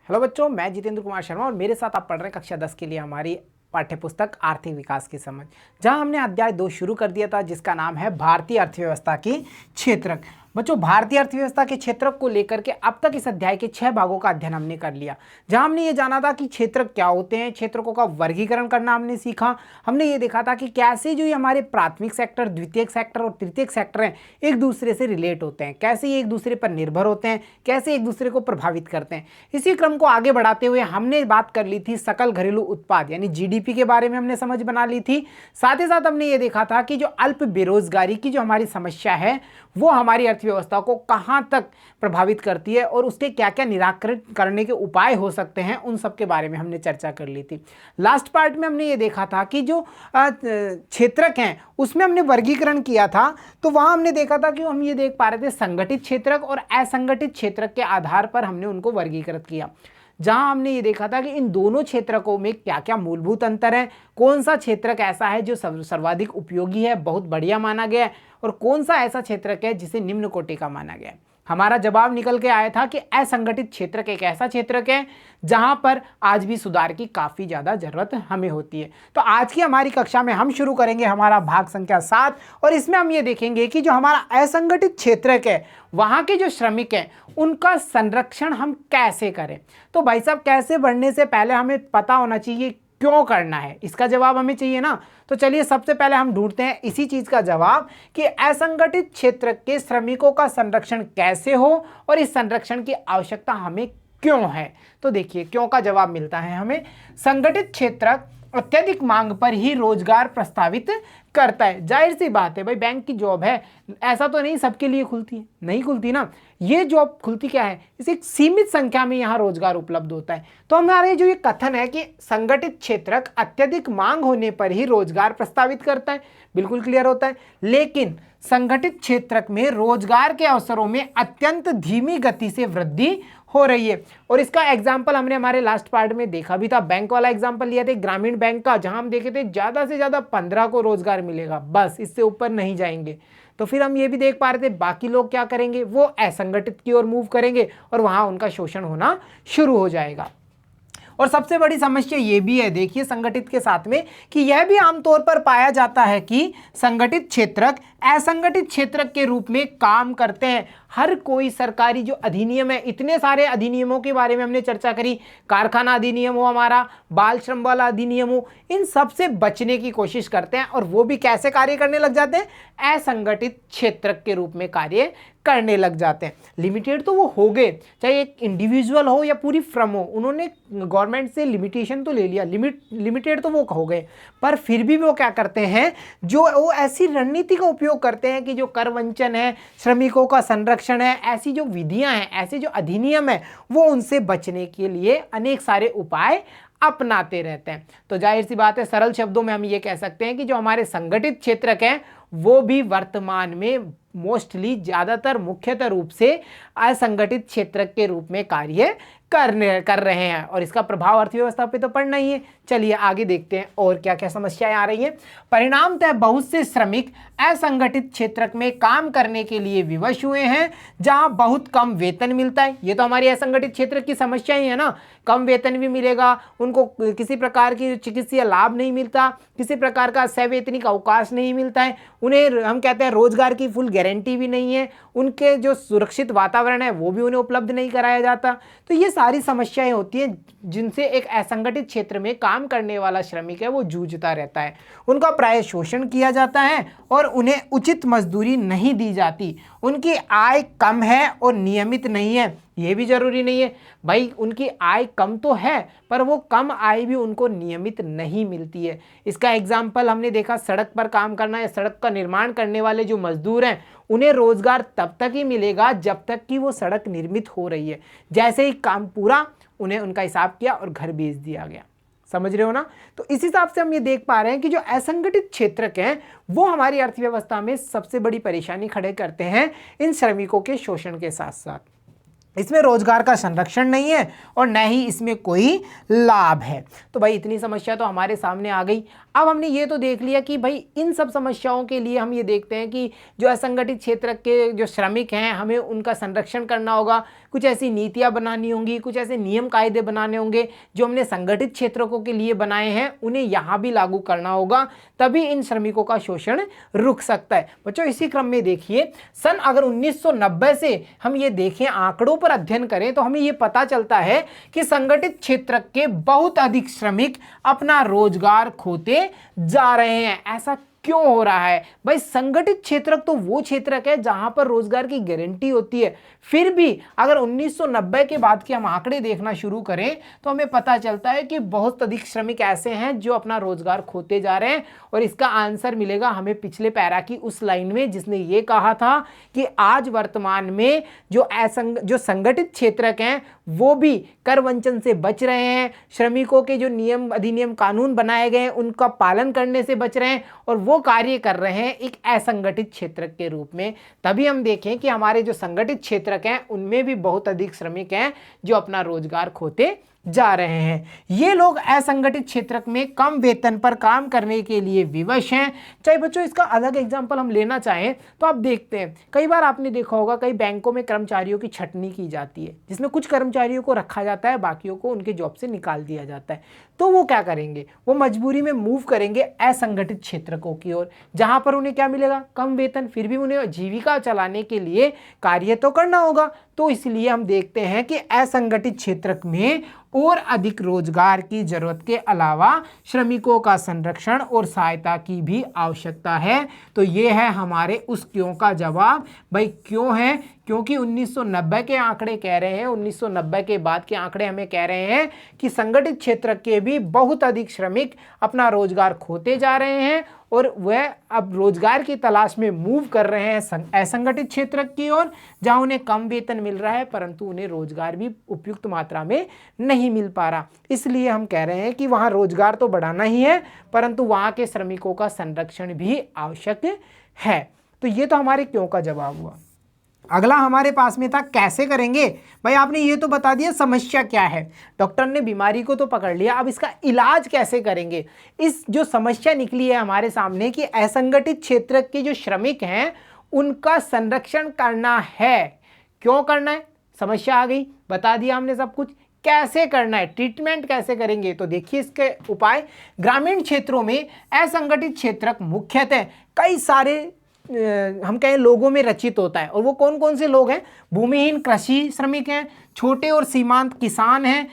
Hello बच्चों, मैं जितेंद्र कुमार शर्मा और मेरे साथ आप पढ़ रहे हैं कक्षा 10 के लिए हमारी पाठ्यपुस्तक आर्थिक विकास की समझ, जहां हमने अध्याय 2 शुरू कर दिया था जिसका नाम है भारतीय अर्थव्यवस्था की क्षेत्रक। बच्चों, भारतीय अर्थव्यवस्था के क्षेत्रक को लेकर के अब तक इस अध्याय के 6 भागों का अध्ययन हमने कर लिया, जहां हमने ये जाना था कि क्षेत्रक क्या होते हैं, क्षेत्रकों का वर्गीकरण करना हमने सीखा। हमने ये देखा था कि कैसे जो ये हमारे प्राथमिक सेक्टर, द्वितीयक सेक्टर और तृतीयक सेक्टर हैं एक दूसरे से रिलेट होते हैं, कैसे ये एक दूसरे पर निर्भर होते हैं, कैसे एक दूसरे को प्रभावित करते हैं। इसी क्रम को आगे बढ़ाते हुए हमने बात कर ली थी सकल घरेलू उत्पाद यानी जीडीपी के बारे में हमने समझ बना ली थी। साथ ही साथ हमने ये देखा था कि जो अल्प बेरोजगारी की जो हमारी समस्या है वो हमारी अर्थव्यवस्था को कहां तक प्रभावित करती है और उसके क्या क्या निराकरण करने के उपाय हो सकते हैं, उन सब के बारे में हमने चर्चा कर ली थी। लास्ट पार्ट में हमने ये देखा था कि जो क्षेत्रक हैं उसमें हमने वर्गीकरण किया था, तो वहां हमने देखा था कि हम ये देख पा रहे थे संगठित क्षेत्रक और असंगठित क्षेत्रक के आधार पर हमने उनको वर्गीकृत किया, जहां हमने ये देखा था कि इन दोनों क्षेत्रकों में क्या क्या मूलभूत अंतर है, कौन सा क्षेत्रक ऐसा है जो सर्वाधिक उपयोगी है, बहुत बढ़िया माना गया है, और कौन सा ऐसा क्षेत्रक है जिसे निम्न कोटि का माना गया है। हमारा जवाब निकल के आया था कि असंगठित क्षेत्रक एक ऐसा क्षेत्रक है जहां पर आज भी सुधार की काफी ज्यादा जरूरत हमें होती है। तो आज की हमारी कक्षा में हम शुरू करेंगे हमारा भाग संख्या 7, और इसमें हम ये देखेंगे कि जो हमारा असंगठित क्षेत्रक है वहां के जो श्रमिक हैं उनका संरक्षण हम कैसे करें। तो भाई साहब, कैसे बढ़ने से पहले हमें पता होना चाहिए क्यों करना है, इसका जवाब हमें चाहिए ना। तो चलिए सबसे पहले हम ढूंढते हैं इसी चीज का जवाब कि असंगठित क्षेत्र के श्रमिकों का संरक्षण कैसे हो और इस संरक्षण की आवश्यकता हमें क्यों है। तो देखिए क्यों का जवाब मिलता है हमें, संगठित क्षेत्र अत्यधिक मांग पर ही रोजगार प्रस्तावित करता है। जाहिर सी बात है भाई, बैंक की जॉब है, ऐसा तो नहीं सबके लिए खुलती है, नहीं खुलती ना। ये जॉब खुलती क्या है, इसे एक सीमित संख्या में यहाँ रोजगार उपलब्ध होता है। तो हमारे जो ये कथन है कि संगठित क्षेत्रक अत्यधिक मांग होने पर ही रोजगार प्रस्तावित करता है, बिल्कुल क्लियर होता है। लेकिन संगठित क्षेत्रक में रोजगार के अवसरों में अत्यंत धीमी गति से वृद्धि हो रही है, और इसका एग्जाम्पल हमने हमारे लास्ट पार्ट में देखा भी था। बैंक वाला एग्जाम्पल लिया था ग्रामीण बैंक का, जहां हम देखे थे ज्यादा से ज्यादा 15 को रोजगार मिलेगा, बस इससे ऊपर नहीं जाएंगे। तो फिर हम ये भी देख पा रहे थे बाकी लोग क्या करेंगे, वो असंगठित की ओर मूव करेंगे और वहां उनका शोषण होना शुरू हो जाएगा। और सबसे बड़ी समस्या ये भी है, देखिए संगठित के साथ में, कि यह भी आमतौर पर पाया जाता है कि संगठित क्षेत्रक असंगठित क्षेत्रक के रूप में काम करते हैं। हर कोई सरकारी जो अधिनियम है, इतने सारे अधिनियमों के बारे में हमने चर्चा करी, कारखाना अधिनियम हो, हमारा बाल श्रम वाला अधिनियम हो, इन सब से बचने की कोशिश करते हैं, और वो भी कैसे कार्य करने लग जाते हैं, असंगठित क्षेत्रक के रूप में कार्य करने लग जाते हैं। लिमिटेड तो वो हो गए, चाहे एक इंडिविजुअल हो या पूरी फर्म हो, उन्होंने गवर्नमेंट से लिमिटेशन तो ले लिया, लिमिटेड तो वो हो गए, पर फिर भी वो क्या करते हैं, जो वो ऐसी रणनीति का उपयोग करते हैं कि जो कर वंचन है, श्रमिकों का संरक्षण है, ऐसी जो विधियां हैं, ऐसे जो अधिनियम है, वो उनसे बचने के लिए अनेक सारे उपाय अपनाते रहते हैं। तो जाहिर सी बात है, सरल शब्दों में हम ये कह सकते हैं कि जो हमारे संगठित क्षेत्रक हैं वो भी वर्तमान में मोस्टली ज्यादातर मुख्यतः रूप से असंगठित क्षेत्रक के रूप में कार्य कर रहे हैं, और इसका प्रभाव अर्थव्यवस्था पे तो पड़ना ही है। चलिए आगे देखते हैं और क्या क्या समस्याएं आ रही हैं। परिणामतः बहुत से श्रमिक असंगठित क्षेत्रक में काम करने के लिए विवश हुए हैं जहां बहुत कम वेतन मिलता है। ये तो हमारी असंगठित क्षेत्र की समस्या ही है ना, कम वेतन भी मिलेगा, उनको किसी प्रकार की चिकित्सीय लाभ नहीं मिलता, किसी प्रकार का सवैतनिक अवकाश नहीं मिलता है, उन्हें हम कहते हैं रोजगार की फुल गारंटी भी नहीं है, उनके जो सुरक्षित वातावरण है वो भी उन्हें उपलब्ध नहीं कराया जाता। तो ये सारी समस्याएं होती हैं जिनसे एक असंगठित क्षेत्र में काम करने वाला श्रमिक है वो जूझता रहता है। उनका प्राय शोषण किया जाता है और उन्हें उचित मजदूरी नहीं दी जाती, उनकी आय कम है और नियमित नहीं है। ये भी जरूरी नहीं है भाई, उनकी आय कम तो है पर वो कम आय भी उनको नियमित नहीं मिलती है। इसका एग्जाम्पल हमने देखा, सड़क पर काम करना या सड़क का निर्माण करने वाले जो मजदूर हैं उन्हें रोजगार तब तक ही मिलेगा जब तक कि वो सड़क निर्मित हो रही है। जैसे ही काम पूरा, उन्हें उनका हिसाब किया और घर भेज दिया गया। समझ रहे हो ना। तो इस हिसाब से हम ये देख पा रहे हैं कि जो असंगठित क्षेत्रक हैं वो हमारी अर्थव्यवस्था में सबसे बड़ी परेशानी खड़े करते हैं इन श्रमिकों के शोषण के साथ साथ। इसमें रोजगार का संरक्षण नहीं है और न ही इसमें कोई लाभ है। तो भाई इतनी समस्या तो हमारे सामने आ गई। अब हमने ये तो देख लिया कि भाई इन सब समस्याओं के लिए हम ये देखते हैं कि जो असंगठित क्षेत्र के जो श्रमिक हैं हमें उनका संरक्षण करना होगा, कुछ ऐसी नीतियाँ बनानी होंगी, कुछ ऐसे नियम कायदे बनाने होंगे जो हमने संगठित क्षेत्रकों के लिए बनाए हैं, उन्हें यहाँ भी लागू करना होगा, तभी इन श्रमिकों का शोषण रुक सकता है। बच्चों इसी क्रम में देखिए, सन अगर 1990 से हम ये देखें, आंकड़ों पर अध्ययन करें, तो हमें ये पता चलता है कि संगठित क्षेत्र के बहुत अधिक श्रमिक अपना रोजगार खोते जा रहे हैं। ऐसा क्यों हो रहा है भाई? संगठित क्षेत्रक तो वो क्षेत्रक है जहां पर रोजगार की गारंटी होती है। फिर भी अगर 1990 के बाद के हम आंकड़े देखना शुरू करें तो हमें पता चलता है कि बहुत अधिक श्रमिक ऐसे हैं जो अपना रोजगार खोते जा रहे हैं। और इसका आंसर मिलेगा हमें पिछले पैरा की उस लाइन में जिसने ये कहा था कि आज वर्तमान में जो संगठित क्षेत्रक हैं वो भी कर वंचन से बच रहे हैं, श्रमिकों के जो नियम अधिनियम कानून बनाए गए हैं उनका पालन करने से बच रहे हैं और वो कार्य कर रहे हैं एक असंगठित क्षेत्रक के रूप में। तभी हम देखें कि हमारे जो संगठित क्षेत्रक हैं उनमें भी बहुत अधिक श्रमिक हैं जो अपना रोजगार खोते जा रहे हैं। ये लोग असंगठित क्षेत्रक में कम वेतन पर काम करने के लिए विवश हैं। चाहे बच्चों इसका अलग एग्जांपल हम लेना चाहें तो आप देखते हैं, कई बार आपने देखा होगा कई बैंकों में कर्मचारियों की छटनी की जाती है, जिसमें कुछ कर्मचारियों को रखा जाता है, बाकियों को उनके जॉब से निकाल दिया जाता है। तो वो क्या करेंगे? वो मजबूरी में मूव करेंगे असंगठित क्षेत्रकों की ओर, जहां पर उन्हें क्या मिलेगा? कम वेतन। फिर भी उन्हें जीविका चलाने के लिए कार्य तो करना होगा। तो इसलिए हम देखते हैं कि असंगठित क्षेत्रक में और अधिक रोजगार की जरूरत के अलावा श्रमिकों का संरक्षण और सहायता की भी आवश्यकता है। तो ये है हमारे उस क्यों का जवाब। भाई क्यों है? क्योंकि 1990 के आंकड़े कह रहे हैं, 1990 के बाद के आंकड़े हमें कह रहे हैं कि संगठित क्षेत्र के भी बहुत अधिक श्रमिक अपना रोजगार खोते जा रहे हैं और वह अब रोजगार की तलाश में मूव कर रहे हैं असंगठित क्षेत्र की ओर, जहां उन्हें कम वेतन मिल रहा है परंतु उन्हें रोजगार भी उपयुक्त मात्रा में नहीं मिल पा रहा। इसलिए हम कह रहे हैं कि वहां रोजगार तो बढ़ाना ही है परंतु वहां के श्रमिकों का संरक्षण भी आवश्यक है। तो ये तो हमारे क्यों का जवाब हुआ। अगला हमारे पास में था कैसे करेंगे। भाई आपने ये तो बता दिया समस्या क्या है, डॉक्टर ने बीमारी को तो पकड़ लिया, अब इसका इलाज कैसे करेंगे। इस जो समस्या निकली है हमारे सामने कि असंगठित क्षेत्र के जो श्रमिक हैं उनका संरक्षण करना है। क्यों करना है? समस्या आ गई, बता दिया हमने सब कुछ। कैसे करना है, ट्रीटमेंट कैसे करेंगे? तो देखिए इसके उपाय। ग्रामीण क्षेत्रों में असंगठित क्षेत्रक मुख्यतः कई सारे हम कहें लोगों में रचित होता है। और वो कौन कौन से लोग हैं? भूमिहीन कृषि श्रमिक हैं, छोटे और सीमांत किसान हैं,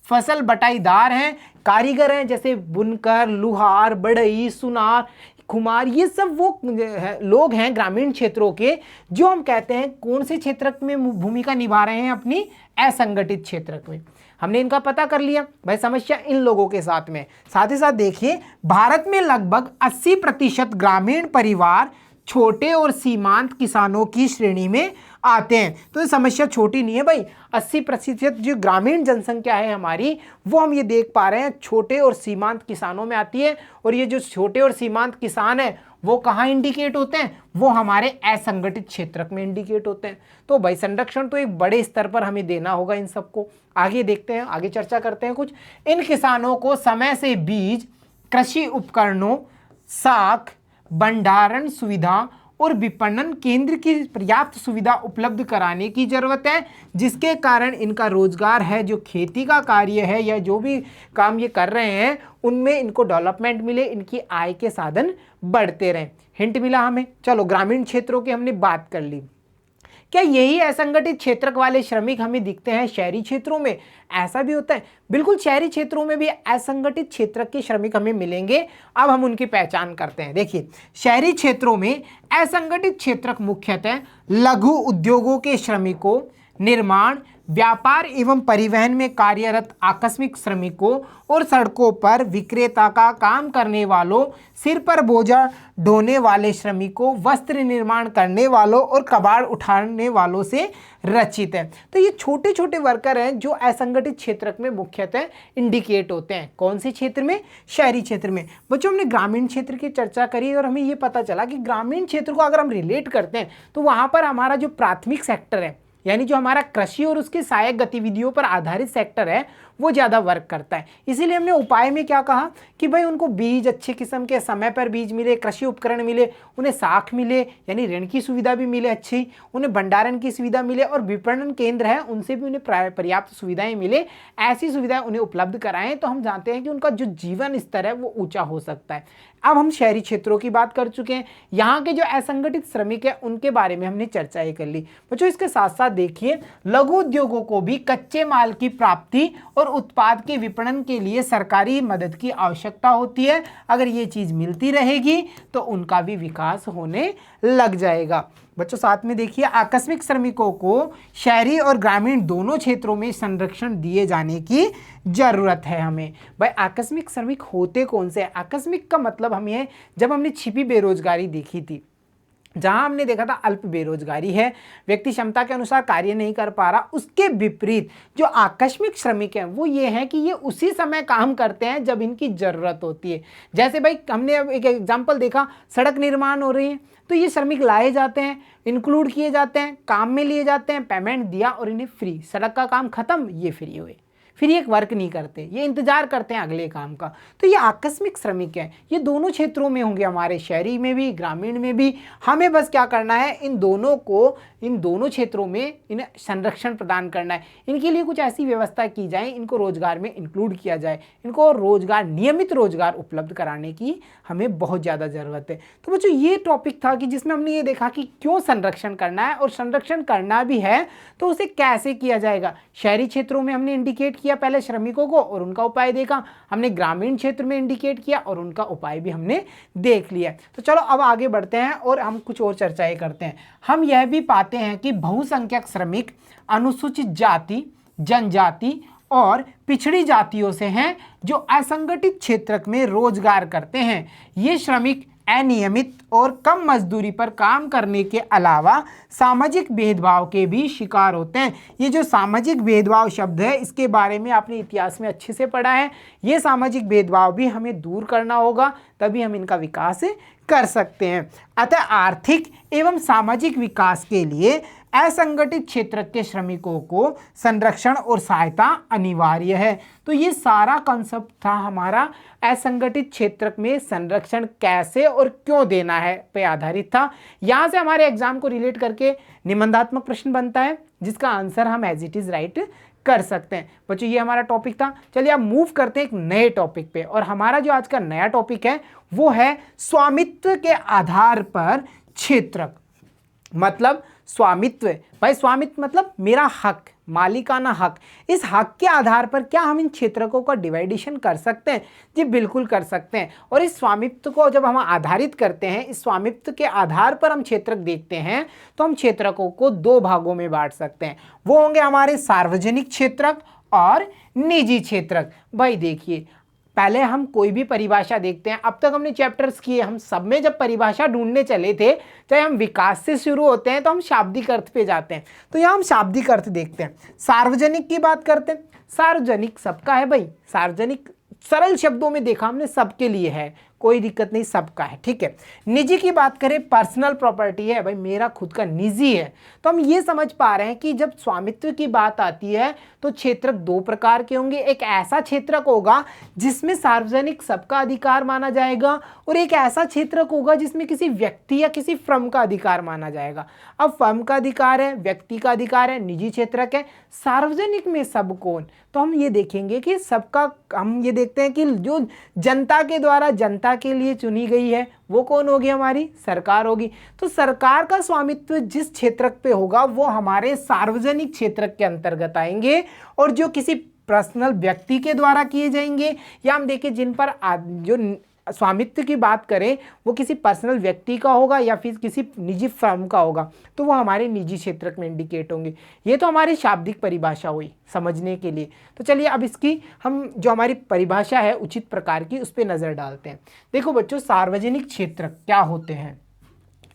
फसल बटाईदार हैं, कारीगर हैं जैसे बुनकर, लुहार, बढ़ई, सुनार, खुमार, ये सब वो लोग हैं ग्रामीण क्षेत्रों के जो हम कहते हैं कौन से क्षेत्रक में भूमिका निभा रहे हैं? अपनी असंगठित क्षेत्रक में। हमने इनका पता कर लिया। भाई समस्या इन लोगों के साथ में, साथ ही साथ देखिए भारत में लगभग 80% ग्रामीण परिवार छोटे और सीमांत किसानों की श्रेणी में आते हैं। तो ये समस्या छोटी नहीं है भाई, 80% जो ग्रामीण जनसंख्या है हमारी वो हम ये देख पा रहे हैं छोटे और सीमांत किसानों में आती है। और ये जो छोटे और सीमांत किसान है वो कहाँ इंडिकेट होते हैं? वो हमारे असंगठित क्षेत्रक में इंडिकेट होते हैं। तो भाई संरक्षण तो एक बड़े स्तर पर हमें देना होगा इन सबको। आगे देखते हैं, आगे चर्चा करते हैं कुछ। इन किसानों को समय से बीज, कृषि उपकरणों, साख, भंडारण सुविधा और विपणन केंद्र की पर्याप्त सुविधा उपलब्ध कराने की जरूरत है, जिसके कारण इनका रोजगार है जो खेती का कार्य है या जो भी काम ये कर रहे हैं उनमें इनको डेवलपमेंट मिले, इनकी आय के साधन बढ़ते रहें। हिंट मिला हमें। चलो ग्रामीण क्षेत्रों की हमने बात कर ली। क्या यही असंगठित क्षेत्रक वाले श्रमिक हमें दिखते हैं शहरी क्षेत्रों में? ऐसा भी होता है, बिल्कुल शहरी क्षेत्रों में भी असंगठित क्षेत्रक के श्रमिक हमें मिलेंगे। अब हम उनकी पहचान करते हैं। देखिए शहरी क्षेत्रों में असंगठित क्षेत्रक मुख्यतः लघु उद्योगों के श्रमिकों, निर्माण, व्यापार एवं परिवहन में कार्यरत आकस्मिक श्रमिकों और सड़कों पर विक्रेता का काम करने वालों, सिर पर बोझा ढोने वाले श्रमिकों, वस्त्र निर्माण करने वालों और कबाड़ उठाने वालों से रचित है। तो ये छोटे छोटे वर्कर हैं जो असंगठित क्षेत्र में मुख्यतः इंडिकेट होते हैं। कौन से क्षेत्र में? शहरी क्षेत्र में। बच्चों हमने ग्रामीण क्षेत्र की चर्चा करी और हमें ये पता चला कि ग्रामीण क्षेत्र को अगर हम रिलेट करते हैं तो वहाँ पर हमारा जो प्राथमिक सेक्टर है यानी जो हमारा कृषि और उसकी सहायक गतिविधियों पर आधारित सेक्टर है वो ज़्यादा वर्क करता है। इसीलिए हमने उपाय में क्या कहा कि भाई उनको बीज अच्छे किस्म के समय पर बीज मिले, कृषि उपकरण मिले, उन्हें साख मिले यानी ऋण की सुविधा भी मिले अच्छी, उन्हें भंडारण की सुविधा मिले और विपणन केंद्र है उनसे भी उन्हें पर्याप्त सुविधाएं मिले। ऐसी सुविधाएं उन्हें उपलब्ध कराएं तो हम जानते हैं कि उनका जो जीवन स्तर है वो ऊंचा हो सकता है। अब हम शहरी क्षेत्रों की बात कर चुके हैं, यहाँ के जो असंगठित श्रमिक है उनके बारे में हमने चर्चा ही कर ली। बच्चों इसके साथ साथ देखिए लघु उद्योगों को भी कच्चे माल की प्राप्ति और उत्पाद के विपणन के लिए सरकारी मदद की आवश्यकता होती है। अगर ये चीज़ मिलती रहेगी तो उनका भी विकास होने लग जाएगा। बच्चों साथ में देखिए आकस्मिक श्रमिकों को शहरी और ग्रामीण दोनों क्षेत्रों में संरक्षण दिए जाने की जरूरत है हमें। भाई आकस्मिक श्रमिक होते कौन से? आकस्मिक का मतलब हमें, जब हमने छिपी बेरोजगारी देखी थी, जहां हमने देखा था अल्प बेरोजगारी है, व्यक्ति क्षमता के अनुसार कार्य नहीं कर पा रहा, उसके विपरीत जो आकस्मिक श्रमिक हैं वो ये हैं कि ये उसी समय काम करते हैं जब इनकी ज़रूरत होती है। जैसे भाई हमने अब एक एग्जांपल देखा, सड़क निर्माण हो रही है तो ये श्रमिक लाए जाते हैं, इंक्लूड किए जाते हैं, काम में लिए जाते हैं, पेमेंट दिया और इन्हें फ्री, सड़क का काम खत्म, ये फ्री हुए, फिर ये वर्क नहीं करते, ये इंतजार करते हैं अगले काम का। तो ये आकस्मिक श्रमिक हैं, ये दोनों क्षेत्रों में होंगे, हमारे शहरी में भी ग्रामीण में भी। हमें बस क्या करना है, इन दोनों को, इन दोनों क्षेत्रों में इन्हें संरक्षण प्रदान करना है। इनके लिए कुछ ऐसी व्यवस्था की जाए, इनको रोजगार में इंक्लूड किया जाए, इनको रोजगार, नियमित रोजगार उपलब्ध कराने की हमें बहुत ज़्यादा ज़रूरत है। तो बच्चों ये टॉपिक था कि जिसमें हमने ये देखा कि क्यों संरक्षण करना है, और संरक्षण करना भी है तो उसे कैसे किया जाएगा। शहरी क्षेत्रों में हमने इंडिकेट किया पहले श्रमिकों को और उनका उपाय देखा, हमने ग्रामीण क्षेत्र में इंडिकेट किया और उनका उपाय भी हमने देख लिया। तो चलो अब आगे बढ़ते हैं और हम कुछ और चर्चाएं करते हैं। हम यह भी पाते हैं कि बहुसंख्यक श्रमिक अनुसूचित जाति, जनजाति और पिछड़ी जातियों से हैं जो असंगठित क्षेत्र में रोजगार करते हैं। ये श्रमिक अनियमित और कम मजदूरी पर काम करने के अलावा सामाजिक भेदभाव के भी शिकार होते हैं। ये जो सामाजिक भेदभाव शब्द है, इसके बारे में आपने इतिहास में अच्छे से पढ़ा है। ये सामाजिक भेदभाव भी हमें दूर करना होगा, तभी हम इनका विकास कर सकते हैं। अतः आर्थिक एवं सामाजिक विकास के लिए असंगठित क्षेत्र के श्रमिकों को संरक्षण और सहायता अनिवार्य है। तो ये सारा कॉन्सेप्ट था हमारा, असंगठित क्षेत्र में संरक्षण कैसे और क्यों देना है पे आधारित था। यहाँ से हमारे एग्जाम को रिलेट करके निबंधात्मक प्रश्न बनता है जिसका आंसर हम एज इट इज राइट कर सकते हैं। बच्चों ये हमारा टॉपिक था। चलिए अब मूव करते हैं एक नए टॉपिक पे, और हमारा जो आज का नया टॉपिक है वो है स्वामित्व के आधार पर क्षेत्रक। मतलब स्वामित्व, भाई स्वामित्व मतलब मेरा हक, मालिकाना हक। इस हक के आधार पर क्या हम इन क्षेत्रकों का डिवाइडेशन कर सकते हैं? जी बिल्कुल कर सकते हैं। और इस स्वामित्व को जब हम आधारित करते हैं, इस स्वामित्व के आधार पर हम क्षेत्रक देखते हैं, तो हम क्षेत्रकों को दो भागों में बांट सकते हैं। वो होंगे हमारे सार्वजनिक क्षेत्रक और निजी क्षेत्रक। भाई देखिए पहले हम कोई भी परिभाषा देखते हैं, अब तक हमने चैप्टर्स किए, हम सब में जब परिभाषा ढूंढने चले थे, चाहे हम विकास से शुरू होते हैं तो हम शाब्दिक अर्थ पे जाते हैं। तो यहाँ हम शाब्दिक अर्थ देखते हैं। सार्वजनिक की बात करते हैं। सार्वजनिक सबका है भाई, सार्वजनिक सरल शब्दों में देखा हमने, सबके लिए है, कोई दिक्कत नहीं, सबका है, ठीक है। निजी की बात करें, पर्सनल प्रॉपर्टी है, भाई मेरा खुद का निजी है। तो हम ये समझ पा रहे हैं कि जब स्वामित्व की बात आती है तो क्षेत्रक दो प्रकार के होंगे। एक ऐसा क्षेत्रक होगा जिसमें सार्वजनिक सबका अधिकार माना जाएगा, और एक ऐसा क्षेत्रक होगा जिसमें किसी व्यक्ति या किसी फर्म का अधिकार माना जाएगा। अब फर्म का अधिकार है, व्यक्ति का अधिकार है, निजी क्षेत्रक है। सार्वजनिक में सब कौन? तो हम ये देखेंगे कि सबका, हम ये देखते हैं कि जो जनता के द्वारा जनता के लिए चुनी गई है वो कौन होगी? हमारी सरकार होगी। तो सरकार का स्वामित्व जिस क्षेत्रक पे होगा वो हमारे सार्वजनिक क्षेत्रक के अंतर्गत आएंगे, और जो किसी पर्सनल व्यक्ति के द्वारा किए जाएंगे, या हम देखें जिन पर जो स्वामित्व की बात करें वो किसी पर्सनल व्यक्ति का होगा या फिर किसी निजी फर्म का होगा, तो वो हमारे निजी क्षेत्रक में इंडिकेट होंगे। ये तो हमारी शाब्दिक परिभाषा हुई समझने के लिए। तो चलिए अब इसकी हम जो हमारी परिभाषा है उचित प्रकार की, उस पर नज़र डालते हैं। देखो बच्चों, सार्वजनिक क्षेत्रक क्या होते हैं?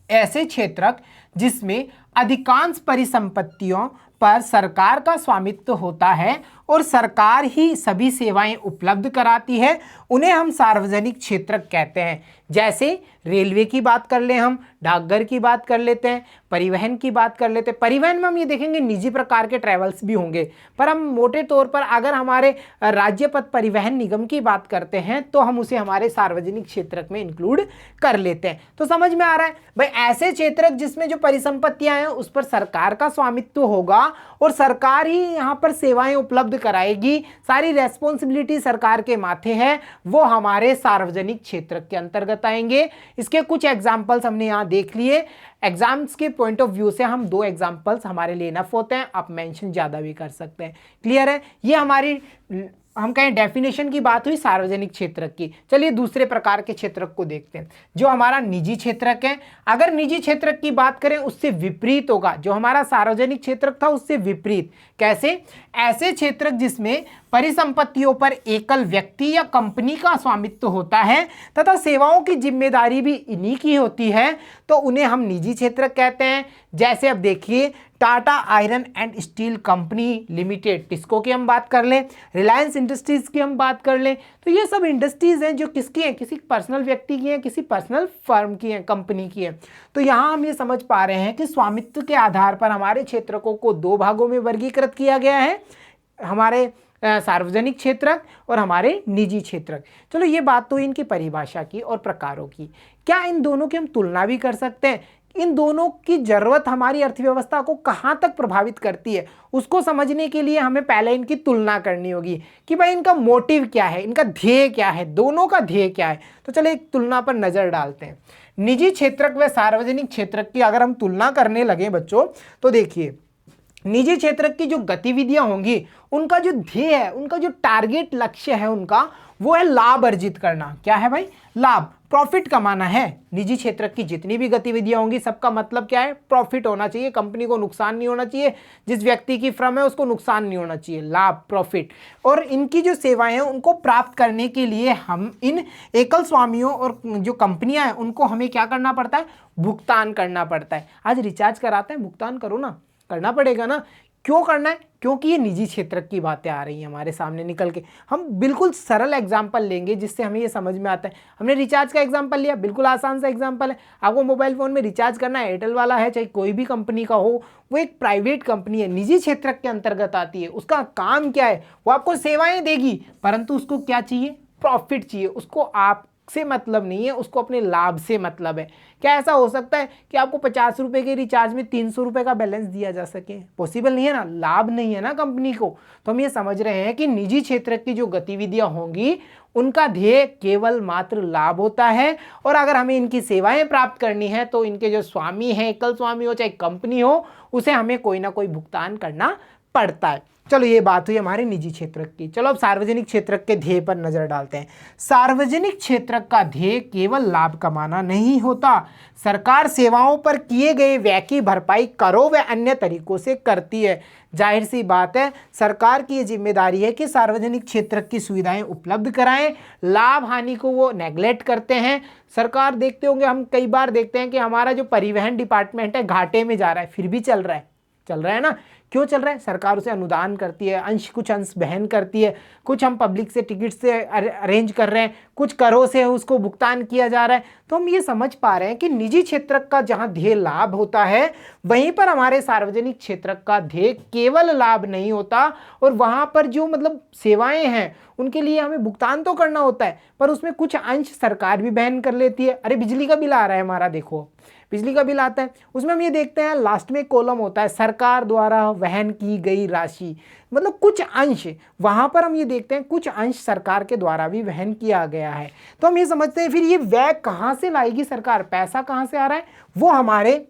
ऐसे क्षेत्रक जिसमें अधिकांश परिसंपत्तियों पर सरकार का स्वामित्व होता है और सरकार ही सभी सेवाएं उपलब्ध कराती है, उन्हें हम सार्वजनिक क्षेत्र कहते हैं। जैसे रेलवे की बात कर लें, हम डाकघर की बात कर लेते हैं, परिवहन की बात कर लेते हैं। परिवहन में हम ये देखेंगे निजी प्रकार के ट्रैवल्स भी होंगे, पर हम मोटे तौर पर अगर हमारे राज्य पथ परिवहन निगम की बात करते हैं तो हम उसे हमारे सार्वजनिक क्षेत्र में इंक्लूड कर लेते हैं। तो समझ में आ रहा है भाई, ऐसे क्षेत्र जिसमें जो परिसंपत्तियां हैं उस पर सरकार का स्वामित्व होगा और सरकार ही यहाँ पर सेवाएं उपलब्ध कराएगी, सारी रेस्पॉन्सिबिलिटी सरकार के माथे है, वो हमारे सार्वजनिक क्षेत्र के अंतर्गत आएंगे। इसके कुछ एग्जाम्पल्स हमने यहाँ देख लिए। एग्जाम्स के पॉइंट ऑफ व्यू से हम 2 एग्जाम्पल्स हमारे लिए इनफ होते हैं, आप मेंशन ज़्यादा भी कर सकते हैं। क्लियर है? ये हमारी हम कहें डेफिनेशन की बात हुई सार्वजनिक क्षेत्रक की। चलिए दूसरे प्रकार के क्षेत्रक को देखते हैं, जो हमारा निजी क्षेत्रक है। अगर निजी क्षेत्रक की बात करें उससे विपरीत होगा, जो हमारा सार्वजनिक क्षेत्रक था उससे विपरीत। कैसे? ऐसे क्षेत्रक जिसमें परिसंपत्तियों पर एकल व्यक्ति या कंपनी का स्वामित्व होता है तथा सेवाओं की जिम्मेदारी भी इन्हीं की होती है, तो उन्हें हम निजी क्षेत्रक कहते हैं। जैसे अब देखिए, Tata iron and steel company limited, TISCO की हम बात कर लें, रिलायंस इंडस्ट्रीज की हम बात कर लें, तो ये सब इंडस्ट्रीज हैं जो किसकी हैं? किसी पर्सनल व्यक्ति की हैं, किसी पर्सनल फर्म की हैं, कंपनी की हैं। तो यहाँ हम ये समझ पा रहे हैं कि स्वामित्व के आधार पर हमारे क्षेत्रकों को 2 भागों में वर्गीकृत किया गया है, हमारे सार्वजनिक क्षेत्रक और हमारे निजी क्षेत्रक। चलो ये बात तो इनकी परिभाषा की और प्रकारों की। क्या इन दोनों की हम तुलना भी कर सकते हैं? इन दोनों की जरूरत हमारी अर्थव्यवस्था को कहाँ तक प्रभावित करती है, उसको समझने के लिए हमें पहले इनकी तुलना करनी होगी कि भाई इनका मोटिव क्या है, इनका ध्येय क्या है, दोनों का ध्येय क्या है। तो चलिए एक तुलना पर नजर डालते हैं। निजी क्षेत्रक व सार्वजनिक क्षेत्रक की अगर हम तुलना करने लगे बच्चों, तो देखिए निजी क्षेत्र की जो गतिविधियां होंगी, उनका जो ध्येय है, उनका जो टारगेट लक्ष्य है उनका, वो है लाभ अर्जित करना। क्या है भाई? लाभ, प्रॉफिट कमाना है। निजी क्षेत्र की जितनी भी गतिविधियां होंगी सबका मतलब क्या है? प्रॉफिट होना चाहिए, कंपनी को नुकसान नहीं होना चाहिए, जिस व्यक्ति की फर्म है उसको नुकसान नहीं होना चाहिए, लाभ, प्रॉफिट। और इनकी जो सेवाएं हैं उनको प्राप्त करने के लिए हम इन एकल स्वामियों और जो कंपनियां हैं उनको हमें क्या करना पड़ता है? भुगतान करना पड़ता है। आज रिचार्ज कराते हैं, भुगतान करो ना, करना पड़ेगा ना। क्यों करना है? क्योंकि ये निजी क्षेत्र की बातें आ रही हैं हमारे सामने निकल के। हम बिल्कुल सरल एग्जांपल लेंगे जिससे हमें ये समझ में आता है। हमने रिचार्ज का एग्जांपल लिया, बिल्कुल आसान सा एग्जांपल है। आपको मोबाइल फ़ोन में रिचार्ज करना है, एयरटेल वाला है चाहे कोई भी कंपनी का हो, वो एक प्राइवेट कंपनी है, निजी क्षेत्र के अंतर्गत आती है। उसका काम क्या है? वो आपको सेवाएं देगी, परंतु उसको क्या चाहिए? प्रॉफिट चाहिए। उसको आप से मतलब नहीं है, उसको अपने लाभ से मतलब है। क्या ऐसा हो सकता है कि आपको 50 रुपए के रिचार्ज में 300 रुपए का बैलेंस दिया जा सके? पॉसिबल नहीं है ना, लाभ नहीं है ना कंपनी को। तो हम ये समझ रहे हैं कि निजी क्षेत्र की जो गतिविधियां होंगी उनका ध्येय केवल मात्र लाभ होता है, और अगर हमें इनकी सेवाएं प्राप्त करनी है तो इनके जो स्वामी हैं, एकल स्वामी हो चाहे कंपनी हो, उसे हमें कोई ना कोई भुगतान करना पड़ता है। चलो ये बात हुई हमारे निजी क्षेत्र की। चलो अब सार्वजनिक क्षेत्र के ध्येय पर नजर डालते हैं। सार्वजनिक क्षेत्र का ध्येय केवल लाभ कमाना नहीं होता। सरकार सेवाओं पर किए गए व्यय की भरपाई करों व अन्य तरीकों से करती है। जाहिर सी बात है, सरकार की ये जिम्मेदारी है कि सार्वजनिक क्षेत्र की सुविधाएं उपलब्ध कराएं। लाभ हानि को वो नेगलेक्ट करते हैं। सरकार, देखते होंगे हम कई बार देखते हैं कि हमारा जो परिवहन डिपार्टमेंट है घाटे में जा रहा है, फिर भी चल रहा है ना। क्यों चल रहा है? सरकार उसे अनुदान करती है, कुछ अंश वहन करती है, कुछ हम पब्लिक से टिकट से अरेंज कर रहे हैं, कुछ करों से उसको भुगतान किया जा रहा है। तो हम ये समझ पा रहे हैं कि निजी क्षेत्र का जहां ध्येय लाभ होता है, वहीं पर हमारे सार्वजनिक क्षेत्र का ध्येय केवल लाभ नहीं होता, और वहां पर जो मतलब सेवाएं हैं उनके लिए हमें भुगतान तो करना होता है, पर उसमें कुछ अंश सरकार भी वहन कर लेती है। अरे बिजली का बिल आ रहा है हमारा, देखो बिजली का बिल आता है, उसमें हम ये देखते हैं लास्ट में कॉलम होता है सरकार द्वारा वहन की गई राशि, मतलब कुछ अंश वहां पर हम ये देखते हैं कुछ अंश सरकार के द्वारा भी वहन किया गया है। तो हम ये समझते हैं फिर ये व्यय कहाँ से लाएगी सरकार, पैसा कहाँ से आ रहा है? वो हमारे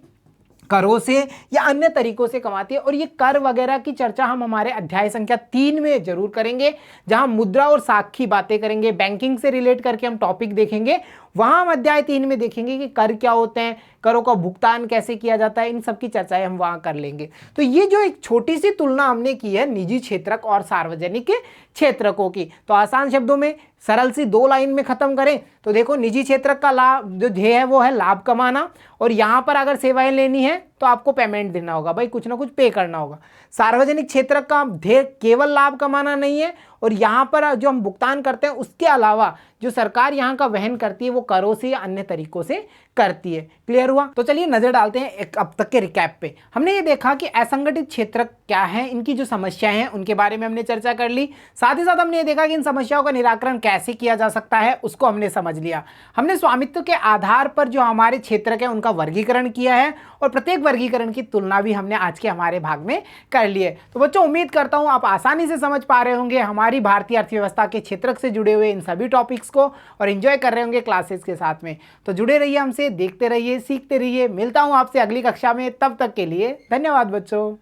करों से या अन्य तरीकों से कमाती है। और ये कर वगैरह की चर्चा हम हमारे अध्याय संख्या 3 में जरूर करेंगे, जहां मुद्रा और साख बातें करेंगे, बैंकिंग से रिलेट करके हम टॉपिक देखेंगे। वहां हम अध्याय 3 में देखेंगे कि कर क्या होते हैं, करों का भुगतान कैसे किया जाता है, इन सब की चर्चाएं हम वहां कर लेंगे। तो ये जो एक छोटी सी तुलना हमने की है निजी क्षेत्रक और सार्वजनिक क्षेत्रकों की, तो आसान शब्दों में सरल सी 2 लाइन में खत्म करें तो देखो, निजी क्षेत्र का लाभ जो ध्येय है वो है लाभ कमाना, और यहाँ पर अगर सेवाएं लेनी है तो आपको पेमेंट देना होगा, भाई कुछ ना कुछ पे करना होगा। सार्वजनिक क्षेत्र का ध्येय केवल लाभ कमाना नहीं है, और यहाँ पर जो हम भुगतान करते हैं उसके अलावा जो सरकार यहाँ का वहन करती है वो करों से या अन्य तरीकों से करती है। क्लियर हुआ? तो चलिए नजर डालते हैं एक अब तक के रिकैप पे। हमने ये देखा कि असंगठित क्षेत्र क्या है, इनकी जो समस्याएं हैं उनके बारे में हमने चर्चा कर ली। साथ ही साथ हमने ये देखा कि इन समस्याओं का निराकरण कैसे किया जा सकता है उसको हमने समझ लिया। हमने स्वामित्व के आधार पर जो हमारे क्षेत्र है उनका वर्गीकरण किया है, और प्रत्येक वर्गीकरण की तुलना भी हमने आज के हमारे भाग में कर ली है। तो बच्चों, उम्मीद करता हूं आप आसानी से समझ पा रहे होंगे हमारी भारतीय अर्थव्यवस्था के क्षेत्रक से जुड़े हुए इन सभी टॉपिक्स को, और एंजॉय कर रहे होंगे क्लासेस के साथ में। तो जुड़े रहिए हमसे, देखते रहिए, सीखते रहिए। मिलता हूं आपसे अगली कक्षा में, तब तक के लिए धन्यवाद बच्चों।